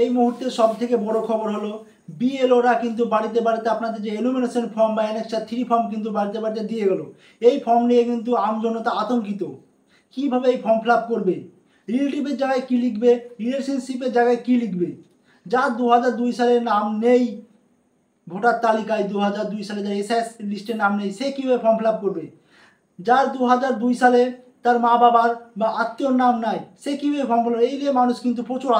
এই মুহূর্তে সবথেকে বড় খবর হলো বিএলওরা কিন্তু বাড়িতে বাড়িতে আপনাদের যে এনুমিনেশন ফর্ম বা অ্যানেক্সার 3 ফর্ম কিন্তু বাড়িতে বাড়িতে দিয়ে গেল। এই ফর্ম নিয়ে কিন্তু আমজনতা আতঙ্কিত। কীভাবে এই ফর্ম ফিল আপ করবে, রিলেটিভের জায়গায় কী লিখবে, রিলেশনশিপের জায়গায় কী লিখবে। যার 2002 সালের নাম নেই ভোটার তালিকায়, 2002 সালে যার এসআইএস লিস্টে নাম নেই, সে কীভাবে ফর্ম ফিল আপ করবে। যার 2002 সালে তার মা বাবার বা আত্মীয়র নাম নাই, সে কীভাবে ফর্ম ফিল আপ। এই নিয়ে মানুষ কিন্তু প্রচুর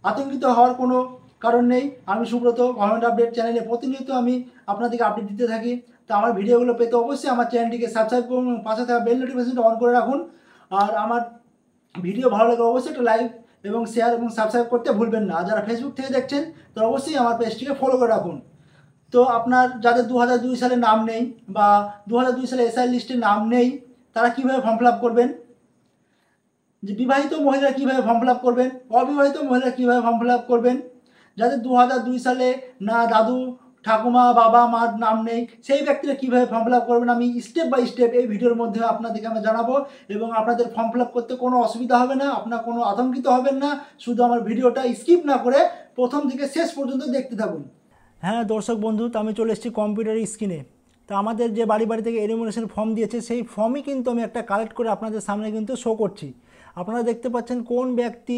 আতঙ্কিত হওয়ার কোনো কারণ নেই। আমি সুব্রত, গভর্নমেন্ট আপডেট চ্যানেলে প্রতিনিয়ত আমি আপনাদেরকে আপডেট দিতে থাকি। তো আমার ভিডিওগুলো পেতে অবশ্যই আমার চ্যানেলটিকে সাবস্ক্রাইব করুন, পাশে থাকা বেল নোটিফিকেশনটা অন করে রাখুন। আর আমার ভিডিও ভালো লাগলে অবশ্যই একটা লাইক এবং শেয়ার এবং সাবস্ক্রাইব করতে ভুলবেন না। আর যারা ফেসবুক থেকে দেখছেন তারা অবশ্যই আমার পেজটিকে ফলো করে রাখুন। তো আপনার যাদের 2002 সালে নাম নেই বা 2002 সালে এসআই লিস্টে নাম নেই, তারা কীভাবে ফর্ম ফিল আপ করবেন। যে বিবাহিত মহিলা কীভাবে ফর্ম ফিল আপ করবেন, অবিবাহিত মহিলা কীভাবে ফর্ম ফিল আপ করবেন। যাদের 2002 সালে না দাদু ঠাকুমা বাবা মার নাম নেই, সেই ব্যক্তিরা কীভাবে ফর্ম ফিল আপ করবেন, আমি স্টেপ বাই স্টেপ এই ভিডিওর মধ্যে আপনাদেরকে আমি জানাবো। এবং আপনাদের ফর্ম ফিল আপ করতে কোনো অসুবিধা হবে না, আপনার কোনো আতঙ্কিত হবেন না। শুধু আমার ভিডিওটা স্কিপ না করে প্রথম থেকে শেষ পর্যন্ত দেখতে থাকুন। হ্যাঁ দর্শক বন্ধু, তো আমি চলে এসেছি কম্পিউটারের স্ক্রিনে। তো আমাদের যে বাড়ি বাড়ি থেকে এনুমিনেশন ফর্ম দিয়েছে, সেই ফর্মই কিন্তু আমি একটা কালেক্ট করে আপনাদের সামনে কিন্তু শো করছি। আপনারা দেখতে পাচ্ছেন কোন ব্যক্তি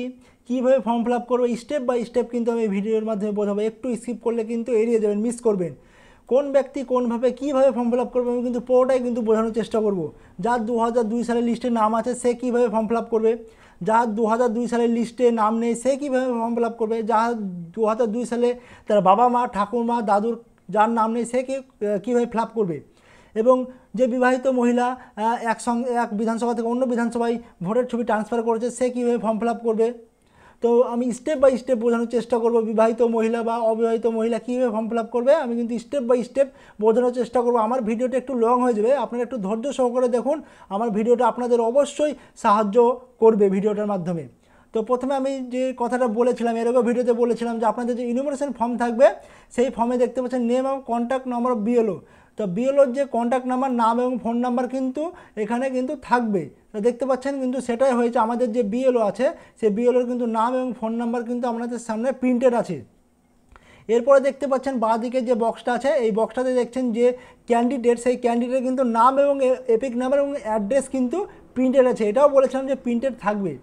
কীভাবে ফর্ম ফিল আপ করবে, স্টেপ বাই স্টেপ কিন্তু আমি ভিডিওর মাধ্যমে বোঝাবো। একটু স্কিপ করলে কিন্তু এড়িয়ে যাবেন, মিস করবেন। কোন ব্যক্তি কোনভাবে কীভাবে ফর্ম ফিল আপ করবে আমি কিন্তু পুরোটাই কিন্তু বোঝানোর চেষ্টা করব। যার 2002 সালের লিস্টে নাম আছে সে কীভাবে ফর্ম ফিল আপ করবে, যার 2002 সালের লিস্টে নাম নেই সে কীভাবে ফর্ম ফিল আপ করবে, যার 2002 সালে তার বাবা মা ঠাকুরমা দাদুর যার নাম নেই সে কীভাবে ফিল আপ করবে। এবং যে বিবাহিত মহিলা এক বিধানসভা থেকে অন্য বিধানসভায় ভোটের ছবি ট্রান্সফার করেছে, সে কীভাবে ফর্ম ফিল আপ করবে। তো আমি স্টেপ বাই স্টেপ বোঝানোর চেষ্টা করব। বিবাহিত মহিলা বা অবিবাহিত মহিলা কীভাবে ফর্ম ফিল আপ করবে আমি কিন্তু স্টেপ বাই স্টেপ বোঝানোর চেষ্টা করব। আমার ভিডিওটা একটু লং হয়ে যাবে, আপনারা একটু ধৈর্য সহকারে দেখুন। আমার ভিডিওটা আপনাদের অবশ্যই সাহায্য করবে ভিডিওটার মাধ্যমে। তো প্রথমে আমি যে কথাটা বলেছিলাম, এর আগেও ভিডিওতে বলেছিলাম যে আপনাদের যে ইনুমিনেশন ফর্ম থাকবে সেই ফর্মে দেখতে পাচ্ছেন নেম এবং কন্ট্যাক্ট নাম্বার অফ বিএলও। তো বিএলওর যে কন্ট্যাক্ট নাম্বার, নাম এবং ফোন নাম্বার কিন্তু এখানে কিন্তু থাকবে। তো দেখতে পাচ্ছেন কিন্তু সেটাই হয়েছে, আমাদের যে বিএলও আছে সেই বিএলওর কিন্তু নাম এবং ফোন নাম্বার কিন্তু আপনাদের সামনে প্রিন্টেড আছে। এরপরে দেখতে পাচ্ছেন বাঁ দিকে যে বক্সটা আছে, এই বক্সটাতে দেখছেন যে ক্যান্ডিডেট, সেই ক্যান্ডিডেটের কিন্তু নাম এবং এপিক নাম্বার এবং অ্যাড্রেস কিন্তু প্রিন্টেড আছে। এটাও বলেছিলাম যে প্রিন্টেড থাকবে।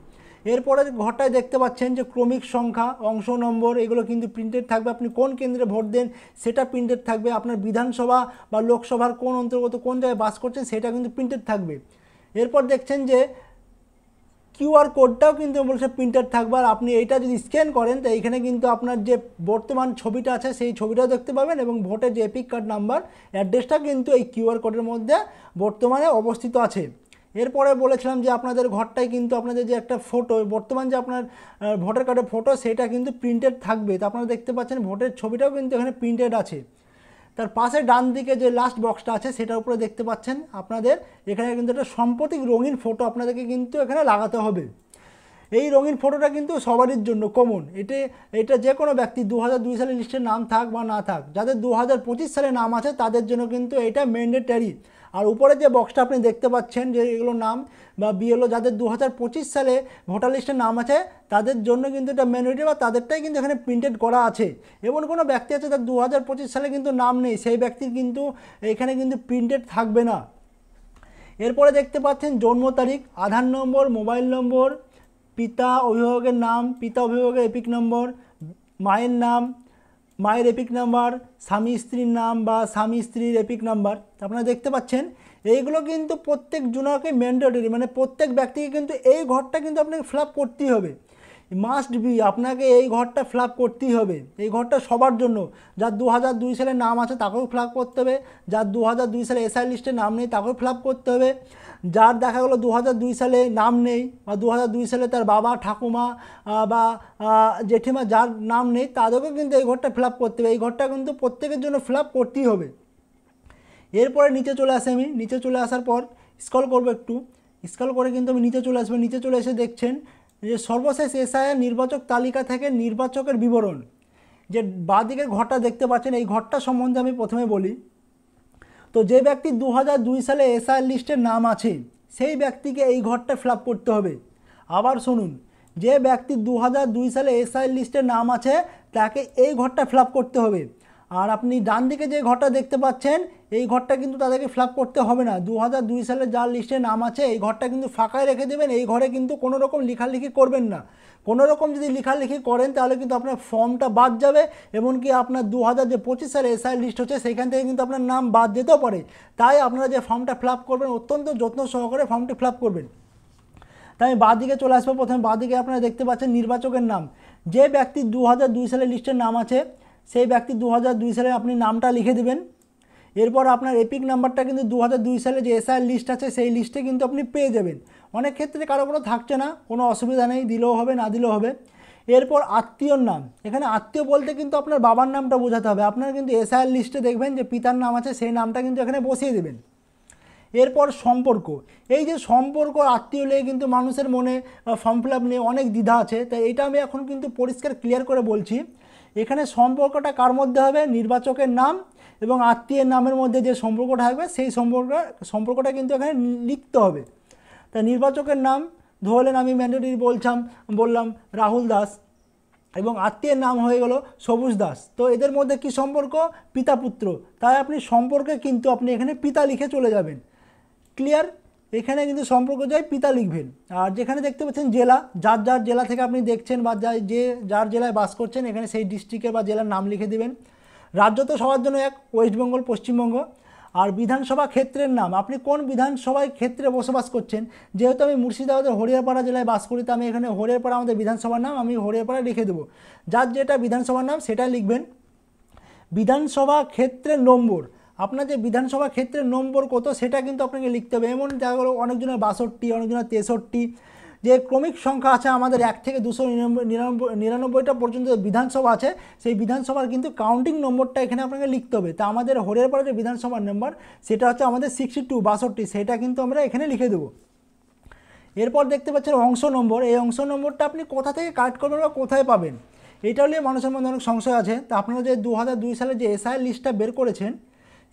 এরপরে ঘরটায় দেখতে পাচ্ছেন যে ক্রমিক সংখ্যা, অংশ নম্বর, এগুলো কিন্তু প্রিন্টেড থাকবে। আপনি কোন কেন্দ্রে ভোট দেন সেটা প্রিন্টেড থাকবে। আপনার বিধানসভা বা লোকসভার কোন অন্তর্গত কোন জায়গায় বাস করছেন সেটা কিন্তু প্রিন্টেড থাকবে। এরপর দেখছেন যে কিউআর কোডটাও কিন্তু বলছে প্রিন্টেড থাকবে। আর আপনি এইটা যদি স্ক্যান করেন তো এইখানে কিন্তু আপনার যে বর্তমান ছবিটা আছে সেই ছবিটাও দেখতে পাবেন এবং ভোটের যে এপিক কার্ড নাম্বার অ্যাড্রেসটা কিন্তু এই কিউআর কোডের মধ্যে বর্তমানে অবস্থিত আছে। এরপরে বলেছিলাম যে আপনাদের ঘরটায় কিন্তু আপনাদের যে একটা ফটো, বর্তমান যে আপনার ভোটার কার্ডের ফটো সেটা কিন্তু প্রিন্টেড থাকবে। তো আপনারা দেখতে পাচ্ছেন ভোটের ছবিটাও কিন্তু এখানে প্রিন্টেড আছে। তার পাশে ডান দিকে যে লাস্ট বক্সটা আছে সেটার উপরে দেখতে পাচ্ছেন আপনাদের এখানে কিন্তু একটা সাম্প্রতিক রঙিন ফটো আপনাদেরকে কিন্তু এখানে লাগাতে হবে। এই রঙিন ফটোটা কিন্তু সবারই জন্য কমন। এটা যে কোনো ব্যক্তি 2002 সালের লিস্টে নাম থাক বা না থাক, যাদের 2025 সালে নাম আছে তাদের জন্য কিন্তু এটা ম্যান্ডেটরি। আর উপরে যে বক্সটা আপনি দেখতে পাচ্ছেন যে এগুলো নাম বা বিএলও যাদের 2025 সালে ভোটার লিস্টে নাম আছে তাদের জন্য কিন্তু এটা ম্যান্ডেটরি বা তাদেরটাই কিন্তু এখানে প্রিন্টেড করা আছে। এমন কোনো ব্যক্তি আছে যার 2025 সালে কিন্তু নাম নেই, সেই ব্যক্তির কিন্তু এখানে কিন্তু প্রিন্টেড থাকবে না। এরপরে দেখতে পাচ্ছেন জন্ম তারিখ, আধার নম্বর, মোবাইল নম্বর, পিতা অভিভাবকের নাম, পিতা অভিভাবকের এপিক নম্বর, মায়ের নাম, মায়ের এপিক নাম্বার, স্বামী স্ত্রীর নাম বা স্বামী স্ত্রীর এপিক নাম্বার। আপনারা দেখতে পাচ্ছেন এইগুলো কিন্তু প্রত্যেক জনাকে ম্যান্ডেটরি, মানে প্রত্যেক ব্যক্তিকে কিন্তু এই ঘরটা কিন্তু আপনাকে ফিল আপ করতেই হবে। মাস্ট বি, আপনাকে এই ঘরটা ফিল আপ করতেই হবে। এই ঘরটা সবার জন্য, যার 2002 সালে নাম আছে তাকেও ফিল আপ করতে হবে, যার 2002 সালে এসআই লিস্টে নাম নেই তাকেও ফিল আপ করতে হবে, যার দেখা গেলো 2002 সালে নাম নেই বা 2002 সালে তার বাবা ঠাকুমা বা জেঠিমা যার নাম নেই তাদেরকেও কিন্তু এই ঘরটা ফিল আপ করতে হবে। এই ঘরটা কিন্তু প্রত্যেকের জন্য ফিল আপ করতেই হবে। এরপরে নিচে চলে আসে, আমি নিচে চলে আসার পর স্ক্রল করবো, একটু স্ক্রল করে কিন্তু আমি নিচে চলে আসবো। নিচে চলে এসে দেখছেন যে সর্বশেষ এসআইআর নির্বাচক তালিকা থেকে নির্বাচকের বিবরণ, যে বাঁ দিকের ঘরটা দেখতে পাচ্ছেন, এই ঘরটা সম্বন্ধে আমি প্রথমে বলি। তো যে ব্যক্তি 2002 সালে এসআইআর লিস্টের নাম আছে সেই ব্যক্তিকে এই ঘরটা ফিল আপ করতে হবে। আবার শুনুন, যে ব্যক্তি 2002 সালে এসআই লিস্টে নাম আছে তাকে এই ঘরটা ফিল আপ করতে হবে। আর আপনি ডান দিকে যে ঘরটা দেখতে পাচ্ছেন এই ঘরটা কিন্তু তাদেরকে ফিল আপ করতে হবে না। 2002 সালে যার লিস্টে নাম আছে এই ঘরটা কিন্তু ফাঁকাই রেখে দেবেন। এই ঘরে কিন্তু কোনো রকম লেখালেখি করবেন না। কোনো রকম যদি লেখালেখি করেন তাহলে কিন্তু আপনার ফর্মটা বাদ যাবে, এমনকি আপনার 2025 সালে এসআই লিস্ট হচ্ছে সেইখান থেকে কিন্তু আপনার নাম বাদ যেতেও পারে। তাই আপনারা যে ফর্মটা ফিল আপ করবেন অত্যন্ত যত্ন সহকারে ফর্মটি ফিল আপ করবেন। তাই আমি বাঁদিকে চলে আসবো। প্রথমে বাঁদিকে আপনারা দেখতে পাচ্ছেন নির্বাচকের নাম। যে ব্যক্তি 2002 সালে লিস্টের নাম আছে সেই ব্যক্তি 2002 সালে আপনি নামটা লিখে দেবেন। এরপর আপনার এপিক নাম্বারটা কিন্তু 2002 সালে যে এসআই লিস্ট আছে সেই লিস্টে কিন্তু আপনি পেয়ে যাবেন। অনেক ক্ষেত্রে কারো কোনো থাকছে না, কোনো অসুবিধা নেই, দিলেও হবে না দিলেও হবে। এরপর আত্মীয়র নাম। এখানে আত্মীয় বলতে কিন্তু আপনার বাবার নামটা বোঝাতে হবে। আপনার কিন্তু এসআই লিস্টে দেখবেন যে পিতার নাম আছে সেই নামটা কিন্তু এখানে বসিয়ে দেবেন। এরপর সম্পর্ক। এই যে সম্পর্ক আত্মীয় নিয়ে কিন্তু মানুষের মনে ফর্ম ফিল আপ নিয়ে অনেক দ্বিধা আছে, তাই এটা আমি এখন কিন্তু পরিষ্কার ক্লিয়ার করে বলছি। এখানে সম্পর্কটা কার মধ্যে হবে? নির্বাচকের নাম এবং আত্মীয়ের নামের মধ্যে যে সম্পর্কটা থাকবে সেই সম্পর্কটা কিন্তু এখানে লিখতে হবে। তা নির্বাচকের নাম ধরলেন আমি ম্যান্ডেটরি বললাম রাহুল দাস, এবং আত্মীয়ের নাম হয়ে গেল সবুজ দাস। তো এদের মধ্যে কি সম্পর্ক? পিতা পুত্র। তাই আপনি সম্পর্কে কিন্তু আপনি এখানে পিতা লিখে চলে যাবেন। ক্লিয়ার? এখানে কিন্তু সম্পর্ক যায় পিতা লিখবেন। আর যেখানে দেখতে পাচ্ছেন জেলা, যার যার জেলা থেকে আপনি দেখছেন বা যার জেলায় বাস করছেন এখানে সেই ডিস্ট্রিক্টের বা জেলার নাম লিখে দেবেন। রাজ্য তো সবার জন্য এক, ওয়েস্ট বেঙ্গল, পশ্চিমবঙ্গ। আর বিধানসভা ক্ষেত্রের নাম, আপনি কোন বিধানসভায় ক্ষেত্রে বসবাস করছেন। যেহেতু আমি মুর্শিদাবাদের হরিয়ারপাড়া জেলায় বাস করি, তো আমি এখানে হরিয়ারপাড়া আমাদের বিধানসভার নাম, আমি হরিয়ারপাড়া লিখে দেবো। যার যেটা বিধানসভার নাম সেটা লিখবেন। বিধানসভা ক্ষেত্রের নম্বর, আপনার যে বিধানসভা ক্ষেত্রের নম্বর কত সেটা কিন্তু আপনাকে লিখতে হবে। এমন দেখা গেলো অনেকজনের 62, অনেকজনের 63। যে ক্রমিক সংখ্যা আছে আমাদের 1 থেকে 299টা পর্যন্ত বিধানসভা আছে, সেই বিধানসভার কিন্তু কাউন্টিং নম্বরটা এখানে আপনাকে লিখতে হবে। তা আমাদের হরিয়ারপাড়া যে বিধানসভার নম্বর সেটা হচ্ছে আমাদের 62, সেটা কিন্তু আমরা এখানে লিখে দেবো। এরপর দেখতে পাচ্ছেন অংশ নম্বর। এই অংশ নম্বরটা আপনি কোথা থেকে কালেক্ট করবেন বা কোথায় পাবেন এটা নিয়ে মানুষের মধ্যে অনেক সংশয় আছে। তা আপনারা যে 2002 সালে যে এসআই লিস্টটা বের করেছেন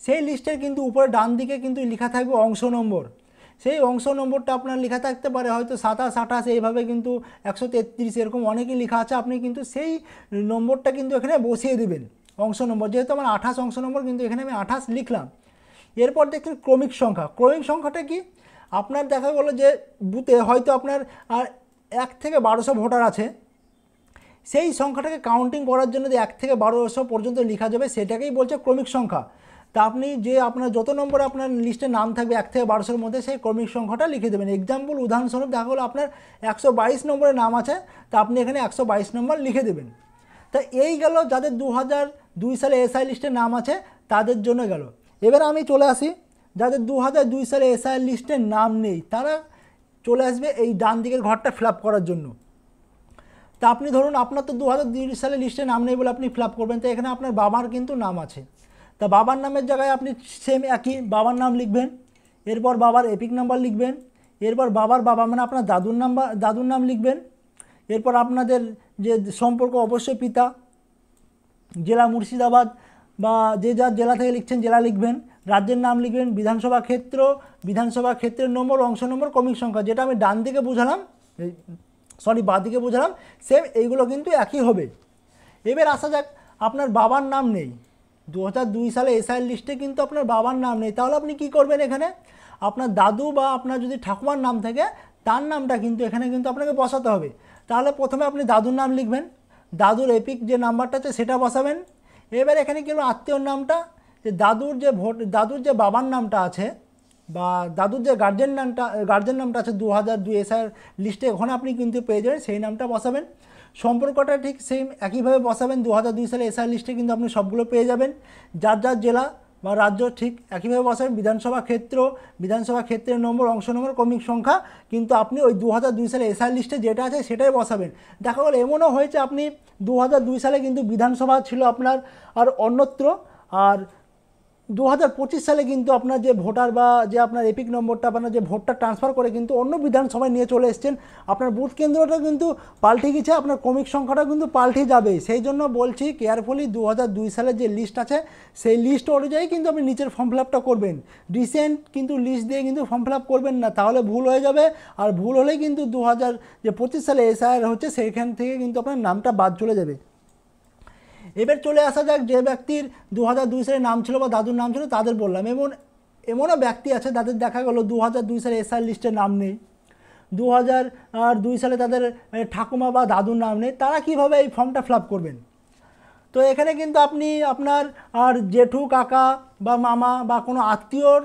সেই লিস্টের কিন্তু উপরে ডান দিকে কিন্তু লেখা থাকবে অংশ নম্বর। সেই অংশ নম্বরটা আপনার লেখা থাকতে পারে হয়তো 27, 28, এইভাবে কিন্তু 133 এরকম অনেকই লেখা আছে। আপনি কিন্তু সেই নম্বরটা কিন্তু এখানে বসিয়ে দেবেন অংশ নম্বর। যেহেতু আমার 28 অংশ নম্বর, কিন্তু এখানে আমি 28 লিখলাম। এরপর দেখছেন ক্রমিক সংখ্যা। ক্রমিক সংখ্যাটা কি? আপনার দেখা গেলো যে বুথে হয়তো আপনার 1 থেকে 1200 ভোটার আছে, সেই সংখ্যাটাকে কাউন্টিং করার জন্য যে 1 থেকে 1200 পর্যন্ত লেখা যাবে সেটাকেই বলছে ক্রমিক সংখ্যা। তা আপনি যে আপনার যত নম্বর আপনার লিস্টে নাম থাকবে 1 থেকে 1200-র মধ্যে সেই ক্রমিক সংখ্যাটা লিখে দেবেন। এক্সাম্পল, উদাহরণস্বরূপ দেখা হলো আপনার 122 নম্বরের নাম আছে, তা আপনি এখানে 122 নম্বর লিখে দেবেন। তা এই গেল যাদের 2002 সালে এসআই লিস্টে নাম আছে তাদের জন্য গেল। এবার আমি চলে আসি যাদের 2002 সালে এসআই লিস্টে নাম নেই, তারা চলে আসবে এই ডান দিকের ঘরটা ফিল আপ করার জন্য। তা আপনি ধরুন আপনার তো 2002 সালে লিস্টে নাম নেই বলে আপনি ফিল আপ করবেন, তো এখানে আপনার বাবার কিন্তু নাম আছে। তা বাবার নামের জায়গায় আপনি সেম একই বাবার নাম লিখবেন। এরপর বাবার এপিক নাম্বার লিখবেন। এরপর বাবার বাবা মানে আপনার দাদুর নাম লিখবেন। এরপর আপনাদের যে সম্পর্ক অবশ্যই পিতা, জেলা মুর্শিদাবাদ বা যে যার জেলা থেকে লিখছেন জেলা লিখবেন। রাজ্যের নাম লিখবেন, বিধানসভা ক্ষেত্রের নম্বর, অংশ নম্বর, ক্রমিক সংখ্যা, যেটা আমি ডান দিকে বোঝালাম, বাঁ দিকে বোঝালাম, সেম এইগুলো কিন্তু একই হবে। এবার আসা যাক আপনার বাবার নাম নেই, 2002 সালে এসআই লিস্টে কিন্তু আপনার বাবার নাম নেই, তাহলে আপনি কি করবেন? এখানে আপনার দাদু বা আপনার যদি ঠাকুমার নাম থাকে তার নামটা কিন্তু এখানে কিন্তু আপনাকে বসাতে হবে। তাহলে প্রথমে আপনি দাদুর নাম লিখবেন, দাদুর এপিক যে নাম্বারটা আছে সেটা বসাবেন। এবার এখানে কি হলো আত্মীয়র নামটা, যে দাদুর যে বাবার নামটা আছে বা দাদুর যে গার্জেন নামটা আছে 2002 এসআই লিস্টে, ওখানে আপনি কিন্তু পেয়ে যাবেন, সেই নামটা বসাবেন। সম্পর্কটা ঠিক সেম একইভাবে বসাবেন। 2002 সালে এসআই লিস্টে কিন্তু আপনি সবগুলো পেয়ে যাবেন। যার যার জেলা বা রাজ্য ঠিক একইভাবে বসাবেন। বিধানসভা ক্ষেত্রের নম্বর, অংশ নম্বর, ক্রমিক সংখ্যা কিন্তু আপনি ওই 2002 সালে এসআই লিস্টে যেটা আছে সেটাই বসাবেন। দেখা গেল এমনও হয়েছে আপনি 2002 সালে কিন্তু বিধানসভা ছিল আপনার আর অন্যত্র, আর 2025 সালে কিন্তু আপনার যে ভোটার বা যে আপনার এপিক নম্বরটা আপনার যে ভোটটা ট্রান্সফার করে কিন্তু অন্য বিধানসভায় নিয়ে চলে এসেছেন, আপনার বুথ কেন্দ্রটা কিন্তু পাল্টে গেছে, আপনার ক্রমিক সংখ্যাটা কিন্তু পাল্টে যাবে। সেই জন্য বলছি কেয়ারফুলি 2002 সালের যে লিস্ট আছে সেই লিস্ট অনুযায়ী কিন্তু আপনি নিচের ফর্ম ফিল আপটা করবেন। রিসেন্ট কিন্তু লিস্ট দিয়ে কিন্তু ফর্ম ফিল আপ করবেন না, তাহলে ভুল হয়ে যাবে। আর ভুল হলেই কিন্তু 2025 সালে এসআইআর হচ্ছে সেইখান থেকে কিন্তু আপনার নামটা বাদ চলে যাবে। এবার চলে আসা যাক যে ব্যক্তির 2002 সালে নাম ছিল বা দাদুর নাম ছিল তাদের বললাম। এমনও ব্যক্তি আছে তাদের দেখা গেল 2002 সালে এসআর লিস্টের নাম নেই, 2002 সালে তাদের ঠাকুমা বা দাদুর নাম নেই, তারা কিভাবে এই ফর্মটা ফিল আপ করবেন? তো এখানে কিন্তু আপনি আপনার আর জেঠু কাকা বা মামা বা কোনো আত্মীয়র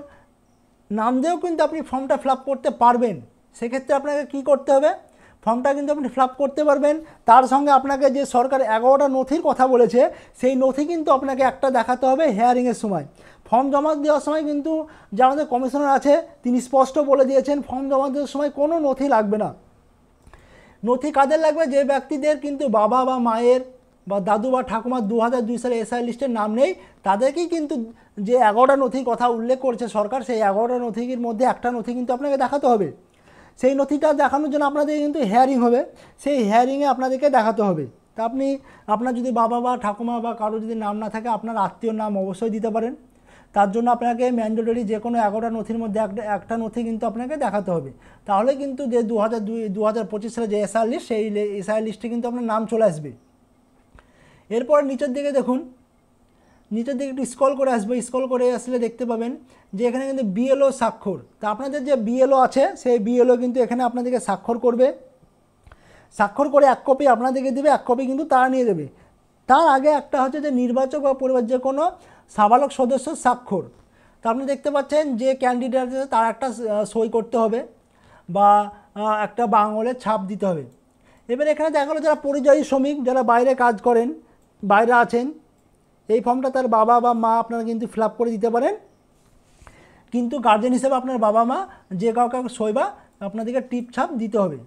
নাম দিয়েও কিন্তু আপনি ফর্মটা ফিল আপ করতে পারবেন। সেক্ষেত্রে আপনাকে কি করতে হবে, ফর্মটা কিন্তু আপনি ফিল আপ করতে পারবেন। তার সঙ্গে আপনাকে যে সরকার 11টা নথির কথা বলেছে সেই নথি কিন্তু আপনাকে একটা দেখাতে হবে হেয়ারিংয়ের সময়। ফর্ম জমা দেওয়ার সময় কিন্তু যে আমাদের কমিশনার আছে তিনি স্পষ্ট বলে দিয়েছেন ফর্ম জমা দেওয়ার সময় কোনো নথি লাগবে না। নথি কাদের লাগবে? যে ব্যক্তিদের কিন্তু বাবা বা মায়ের বা দাদু বা ঠাকুমার 2002 সালে এসআই লিস্টের নাম নেই, তাদেরকেই কিন্তু যে 11টা নথির কথা উল্লেখ করেছে সরকার, সেই 11টা নথির মধ্যে একটা নথি কিন্তু আপনাকে দেখাতে হবে। সেই নথিটা দেখানোর জন্য আপনাদের কিন্তু হেয়ারিং হবে, সেই হেয়ারিংয়ে আপনাদেরকে দেখাতে হবে। তা আপনার যদি বাবা বা ঠাকুমা বা কারো যদি নাম না থাকে আপনার আত্মীয়র নাম অবশ্যই দিতে পারেন। তার জন্য আপনাকে ম্যান্ডেটরি যে কোনো 11টা নথির মধ্যে একটা নথি কিন্তু আপনাকে দেখাতে হবে। তাহলে কিন্তু যে 2025 সালে যে এসআর লিস্ট সেই এসআর লিস্টে কিন্তু আপনার নাম চলে আসবে। এরপর নিচের দিকে দেখুন, নিচের দিকে একটু স্ক্রল করে আসবে, স্ক্রল করে আসলে দেখতে পাবেন যে এখানে কিন্তু বিএলও স্বাক্ষর। তা আপনাদের যে বিএলও আছে সেই বিএলও কিন্তু এখানে আপনাদেরকে স্বাক্ষর করবে, স্বাক্ষর করে এক কপি আপনাদেরকে দেবে, এক কপি কিন্তু তারা নিয়ে দেবে। তার আগে একটা হচ্ছে যে নির্বাচক বা পরিবার যে কোনো সাবালক সদস্য স্বাক্ষর। তা আপনি দেখতে পাচ্ছেন যে ক্যান্ডিডেট আছে তার একটা সই করতে হবে বা একটা আঙুলের ছাপ দিতে হবে। এবার এখানে দেখা গেলো যারা পরিযায়ী শ্রমিক, যারা বাইরে কাজ করেন, বাইরে আছেন, এই ফর্মটা তার বাবা বা মা আপনারা কিন্তু ফিল আপ করে দিতে পারেন। কিন্তু গার্জেন হিসেবে আপনার বাবা মা যে কাউকে সই বা আপনাদেরকে টিপ ছাপ দিতে হবে।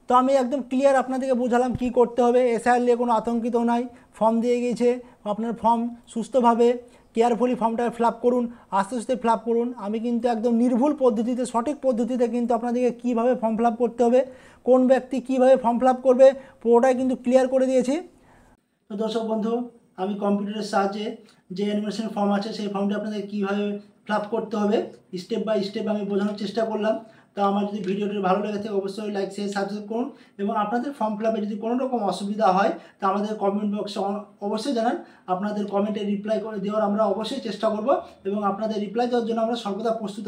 তো আমি একদম ক্লিয়ার আপনাদেরকে বোঝালাম কি করতে হবে। এসআইআর নিয়ে কোনো আতঙ্কিত নাই, ফর্ম দিয়ে গিয়েছে, আপনার ফর্ম সুস্থভাবে কেয়ারফুলি ফর্মটা ফিল আপ করুন, আস্তে আস্তে ফিল আপ করুন। আমি কিন্তু একদম নির্ভুল পদ্ধতিতে, সঠিক পদ্ধতিতে কিন্তু আপনাদেরকে কীভাবে ফর্ম ফিল আপ করতে হবে, কোন ব্যক্তি কীভাবে ফর্ম ফিল আপ করবে পুরোটাই কিন্তু ক্লিয়ার করে দিয়েছি। তো দর্শক বন্ধু, আমি কম্পিউটারের সাহায্যে যে অ্যানিমেশন ফর্ম আছে সেই ফর্মটা আপনাদের কীভাবে ফিল আপ করতে হবে স্টেপ বাই স্টেপ আমি বোঝানোর চেষ্টা করলাম। তো আমার যদি ভিডিওটি ভালো লেগে থাকে অবশ্যই লাইক শেয়ার সাবস্ক্রাইব করুন, এবং আপনাদের ফর্ম ফিল আপে যদি কোনো রকম অসুবিধা হয় তা আমাদের কমেন্ট বক্সে অবশ্যই জানান। আপনাদের কমেন্টে রিপ্লাই করে দেওয়ার আমরা অবশ্যই চেষ্টা করব, এবং আপনাদের রিপ্লাই দেওয়ার জন্য আমরা সর্বদা প্রস্তুত।